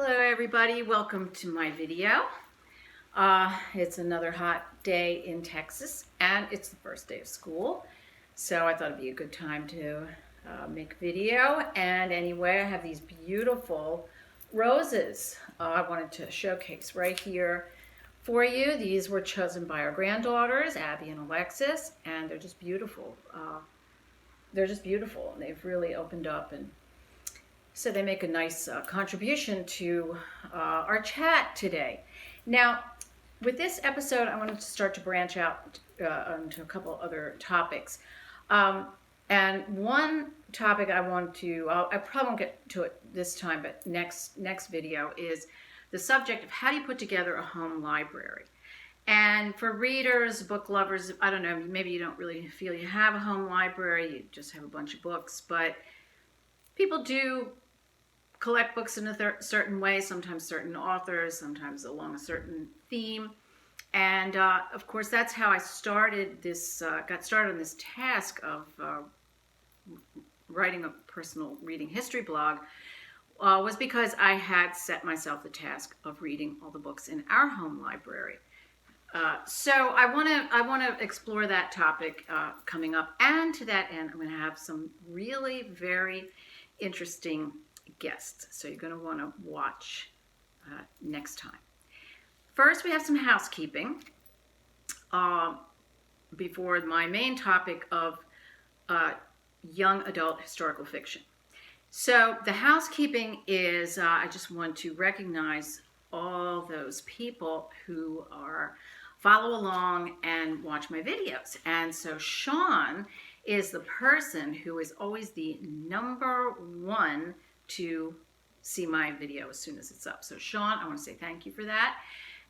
Hello everybody, welcome to my video. It's another hot day in Texas and it's the first day of school, so I thought it'd be a good time to make a video. And anyway, I have these beautiful roses I wanted to showcase right here for you. These were chosen by our granddaughters, Abby and Alexis, and they're just beautiful. And they've really opened up, and so they make a nice contribution to our chat today. Now, with this episode, I wanted to start to branch out onto a couple other topics. And one topic I probably won't get to it this time, but next video is the subject of how do you put together a home library. And for readers, book lovers, I don't know, maybe you don't really feel you have a home library, you just have a bunch of books, but people do collect books in a certain way, sometimes certain authors, sometimes along a certain theme. And of course, that's how I started this, got started on this task of writing a personal reading history blog, was because I had set myself the task of reading all the books in our home library. So I want to explore that topic coming up, and to that end, I'm going to have some really very interesting guests. So you're going to want to watch next time. First, we have some housekeeping before my main topic of young adult historical fiction. So the housekeeping is I just want to recognize all those people who follow along and watch my videos. And so Sean is the person who is always the number one to see my video as soon as it's up. So Sean, I want to say thank you for that.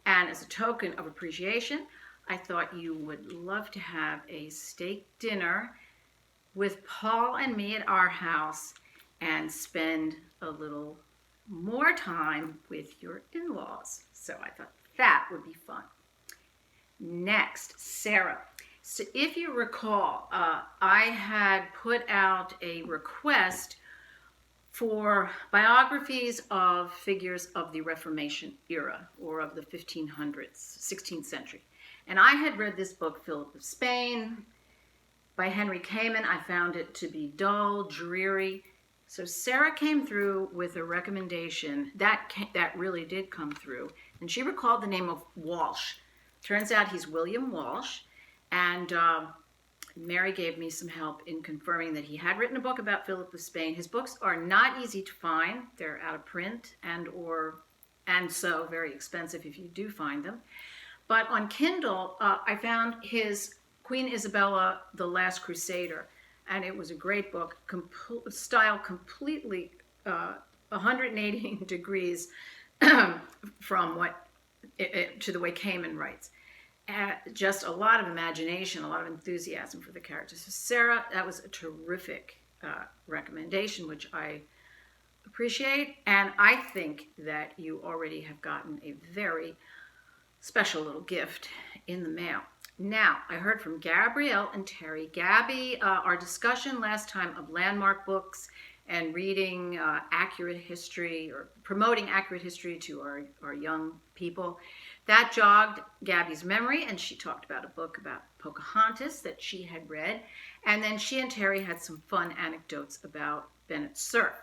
And as a token of appreciation, I thought you would love to have a steak dinner with Paul and me at our house and spend a little more time with your in-laws. So I thought that would be fun. Next, Sarah. So if you recall, I had put out a request for biographies of figures of the Reformation era, or of the 1500s, 16th century. And I had read this book, Philip of Spain, by Henry Kamen. I found it to be dull, dreary. So Sarah came through with a recommendation that really did come through. And she recalled the name of Walsh. Turns out he's William Walsh. And Mary gave me some help in confirming that he had written a book about Philip of Spain. His books are not easy to find. They're out of print and so very expensive if you do find them. But on Kindle, I found his Queen Isabella, The Last Crusader, and it was a great book, style completely 180 degrees from to the way Kamen writes. Just a lot of imagination, a lot of enthusiasm for the characters. So Sarah, that was a terrific recommendation, which I appreciate. And I think that you already have gotten a very special little gift in the mail. Now, I heard from Gabrielle and Terry. Gabby, our discussion last time of landmark books and reading accurate history, or promoting accurate history to our young people, that jogged Gabby's memory, and she talked about a book about Pocahontas that she had read. And then she and Terry had some fun anecdotes about Bennett Cerf.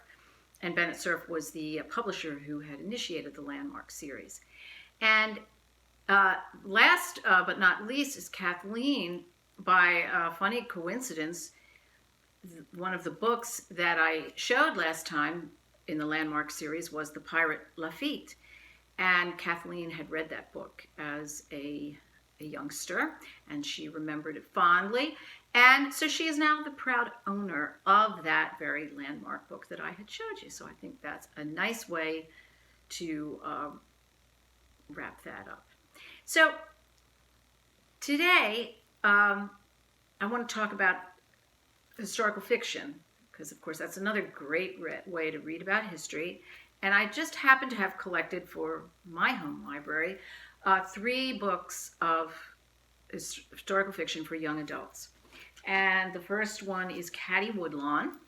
And Bennett Cerf was the publisher who had initiated the Landmark series. And last but not least is Kathleen. By a funny coincidence, one of the books that I showed last time in the Landmark series was The Pirate Lafitte. And Kathleen had read that book as a youngster, and she remembered it fondly. And so she is now the proud owner of that very landmark book that I had showed you. So I think that's a nice way to wrap that up. So today, I want to talk about historical fiction, because of course that's another great way to read about history. And I just happen to have collected for my home library 3 books of historical fiction for young adults. And the first one is Caddie Woodlawn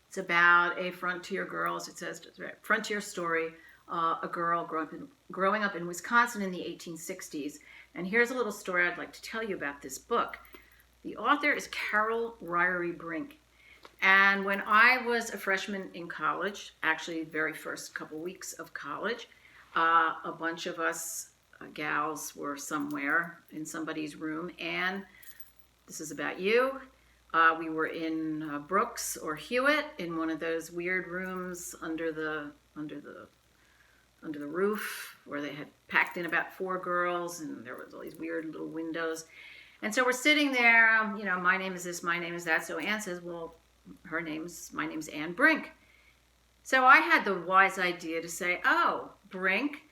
It's about a frontier girl, as it says, frontier story, a girl growing up in Wisconsin in the 1860s. And here's a little story I'd like to tell you about this book. The author is Carol Ryrie Brink. And when I was a freshman in college, actually the very first couple weeks of college, a bunch of us gals were somewhere in somebody's room, and this is about you. We were in Brooks or Hewitt in one of those weird rooms under the roof where they had packed in about 4 girls, and there was all these weird little windows. And so we're sitting there, my name is this, my name is that. So Anne says, well, my name's Anne Brink. So I had the wise idea to say, oh, Brink,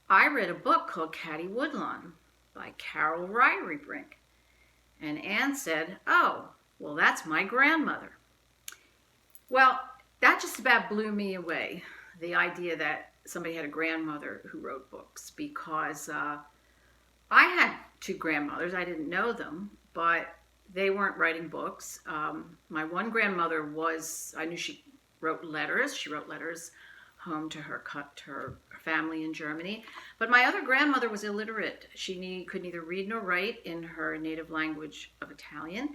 I read a book called Caddie Woodlawn by Carol Ryrie Brink. And Anne said, oh, well, that's my grandmother. Well, that just about blew me away, the idea that somebody had a grandmother who wrote books, because I had 2 grandmothers. I didn't know them, but they weren't writing books. My one grandmother I knew she wrote letters. She wrote letters home to her family in Germany. But my other grandmother was illiterate. She could neither read nor write in her native language of Italian,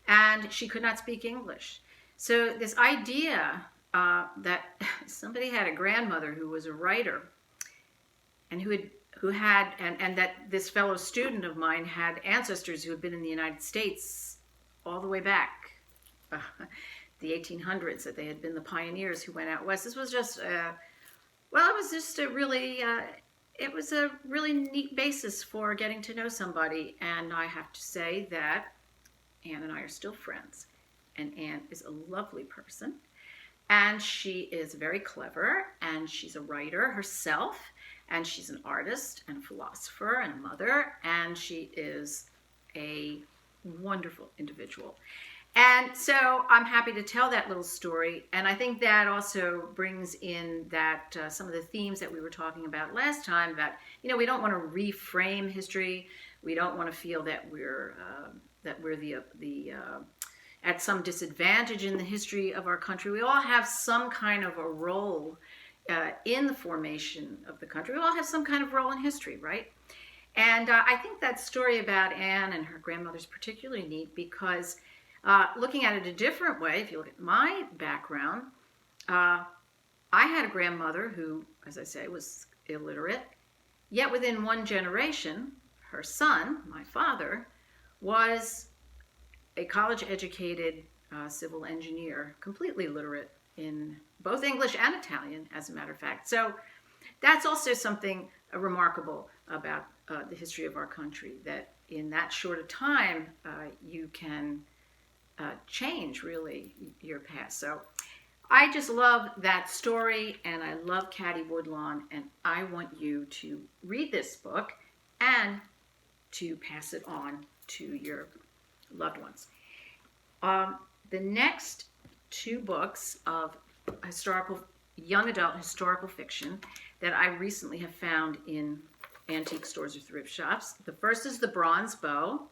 and she could not speak English. So this idea that somebody had a grandmother who was a writer, and and that this fellow student of mine had ancestors who had been in the United States all the way back, the 1800s, that they had been the pioneers who went out west. This was just, it was a really neat basis for getting to know somebody. And I have to say that Anne and I are still friends. And Anne is a lovely person. And she is very clever, and she's a writer herself, and she's an artist and a philosopher and a mother, and she is a wonderful individual. And so I'm happy to tell that little story, and I think that also brings in that some of the themes that we were talking about last time, that we don't want to reframe history. We don't want to feel that we're at some disadvantage in the history of our country. We all have some kind of a role in the formation of the country. We all have some kind of role in history, right? And I think that story about Anne and her grandmother is particularly neat because looking at it a different way, if you look at my background, I had a grandmother who, as I say, was illiterate, yet within one generation, her son, my father, was a college-educated civil engineer, completely literate in both English and Italian, as a matter of fact. So that's also something remarkable about the history of our country, that in that short a time, you can change, really, your past. So I just love that story, and I love Caddie Woodlawn, and I want you to read this book and to pass it on to your loved ones. The next 2 books of young adult historical fiction that I recently have found in antique stores or thrift shops. The first is The Bronze Bow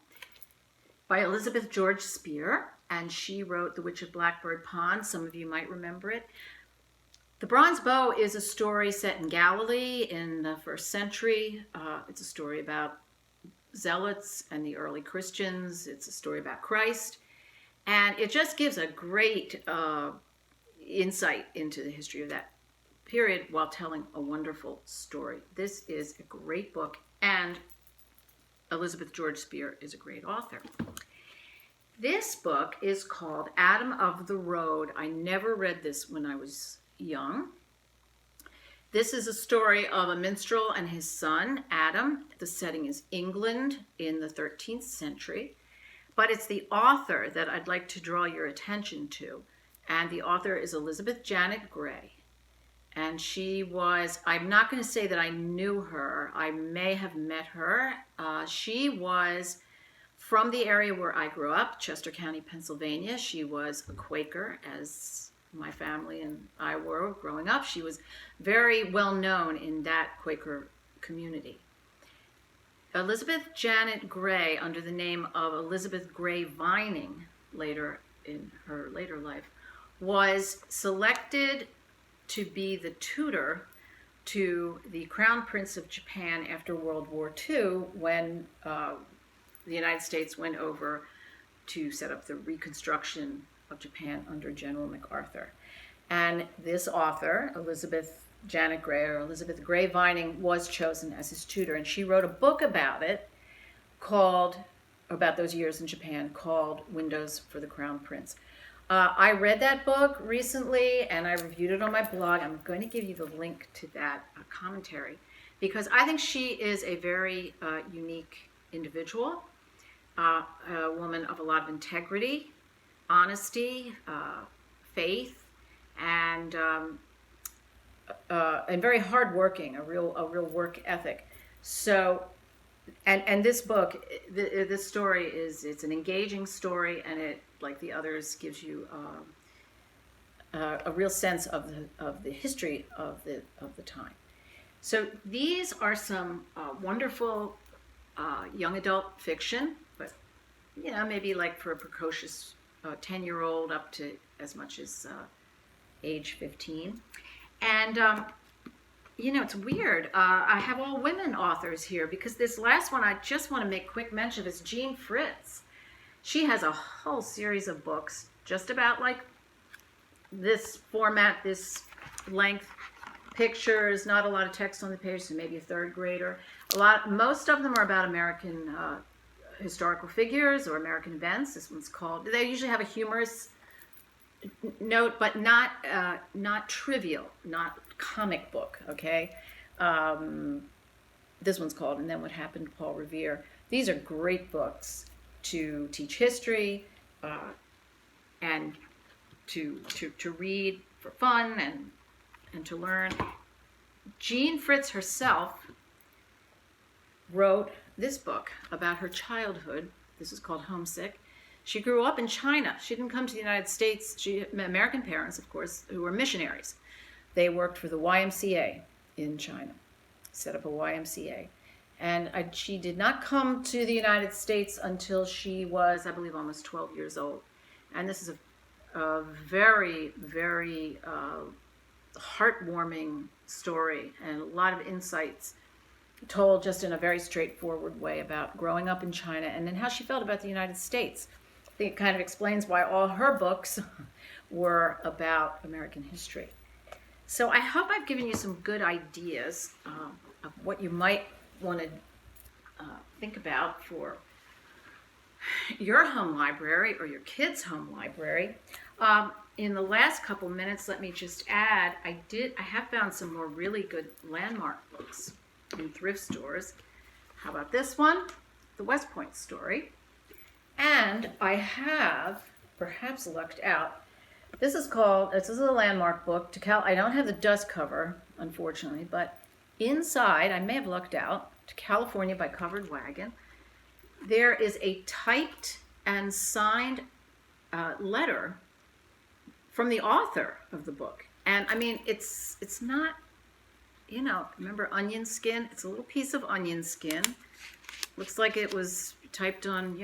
by Elizabeth George Spear, and she wrote The Witch of Blackbird Pond. Some of you might remember it. The Bronze Bow is a story set in Galilee in the 1st century. It's a story about zealots and the early Christians. It's a story about Christ. And it just gives a great insight into the history of that period while telling a wonderful story. This is a great book, and Elizabeth George Spear is a great author. This book is called Adam of the Road. I never read this when I was young. This is a story of a minstrel and his son, Adam. The setting is England in the 13th century. But it's the author that I'd like to draw your attention to. And the author is Elizabeth Janet Gray. And she was, I'm not going to say that I knew her. I may have met her. She was from the area where I grew up, Chester County, Pennsylvania. She was a Quaker, as my family and I were growing up. She was very well known in that Quaker community. Elizabeth Janet Gray, under the name of Elizabeth Gray Vining, later in her later life, was selected to be the tutor to the Crown Prince of Japan after World War II, when the United States went over to set up the reconstruction of Japan under General MacArthur. And this author, Elizabeth Janet Gray, or Elizabeth Gray Vining, was chosen as his tutor, and she wrote a book about it about those years in Japan, called Windows for the Crown Prince. I read that book recently and I reviewed it on my blog. I'm going to give you the link to that commentary because I think she is a very unique individual, a woman of a lot of integrity, honesty, faith, and very hardworking, a real work ethic. So, and this book, this story it's an engaging story, and it, like the others, gives you a real sense of the history of the time. So these are some wonderful young adult fiction, but maybe like for a precocious 10-year-old up to as much as age 15. And it's weird. I have all women authors here because this last one I just want to make quick mention of is Jean Fritz. She has a whole series of books just about like this format, this length, pictures, not a lot of text on the page, so maybe a third grader. Most of them are about American historical figures or American events. This one's called, they usually have a humorous note, but not trivial, not comic book, okay? This one's called And Then What Happened to Paul Revere. These are great books to teach history and to read for fun and to learn. Jean Fritz herself wrote this book about her childhood. This is called Homesick. She grew up in China. She didn't come to the United States. She had American parents, of course, who were missionaries. They worked for the YMCA in China, set up a YMCA. And she did not come to the United States until she was, I believe, almost 12 years old. And this is a very, very heartwarming story and a lot of insights told just in a very straightforward way about growing up in China and then how she felt about the United States. I think it kind of explains why all her books were about American history. So I hope I've given you some good ideas of what you might want to think about for your home library or your kids' home library. In the last couple minutes, let me just add, I have found some more really good landmark books in thrift stores. How about this one? The West Point Story. And I have, perhaps lucked out, this is a landmark book. I don't have the dust cover, unfortunately, but inside, I may have lucked out, To California by Covered Wagon, there is a typed and signed letter from the author of the book. And I mean, it's not, remember onion skin? It's a little piece of onion skin. Looks like it was typed on,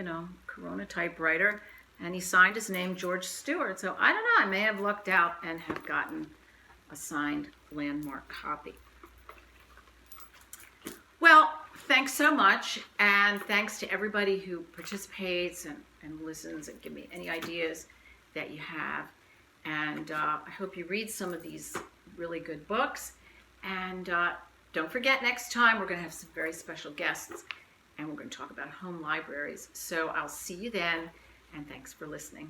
Corona typewriter. And he signed his name, George Stewart. So I don't know, I may have lucked out and have gotten a signed landmark copy. Well, thanks so much. And thanks to everybody who participates and listens and give me any ideas that you have. And I hope you read some of these really good books. And don't forget, next time we're going to have some very special guests. And we're going to talk about home libraries. So I'll see you then. And thanks for listening.